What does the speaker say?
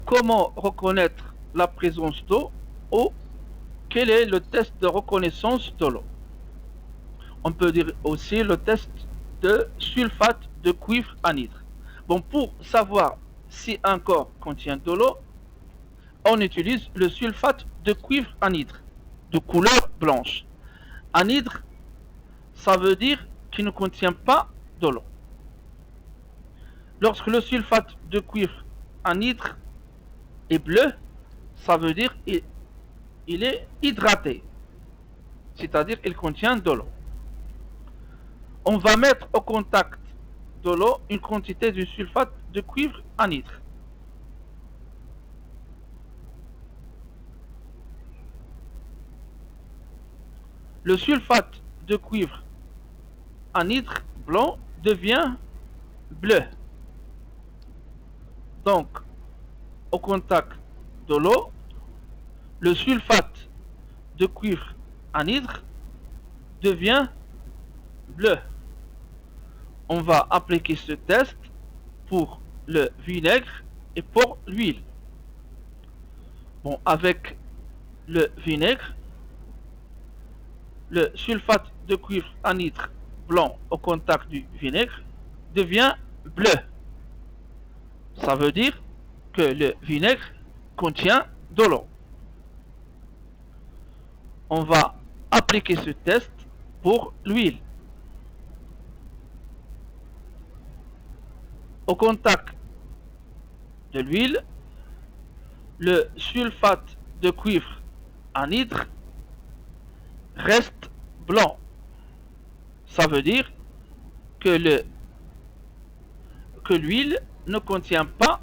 comment reconnaître la présence d'eau ou quel est le test de reconnaissance de l'eau. On peut dire aussi le test de sulfate de cuivre anhydre. Bon, pour savoir si un corps contient de l'eau, on utilise le sulfate de cuivre anhydre, de couleur blanche. Anhydre, ça veut dire qu'il ne contient pas de l'eau. Lorsque le sulfate de cuivre anhydre est bleu, ça veut dire qu'il est hydraté, c'est-à-dire qu'il contient de l'eau. On va mettre au contact de l'eau une quantité de sulfate de cuivre anhydre. Le sulfate de cuivre anhydre blanc devient bleu. Donc, au contact de l'eau, le sulfate de cuivre anhydre devient bleu. On va appliquer ce test pour le vinaigre et pour l'huile. Bon, avec le vinaigre, le sulfate de cuivre anhydre blanc au contact du vinaigre devient bleu. Ça veut dire que le vinaigre contient de l'eau. On va appliquer ce test pour l'huile. Au contact de l'huile, le sulfate de cuivre anhydre reste blanc. Ça veut dire que l'huile ne contient pas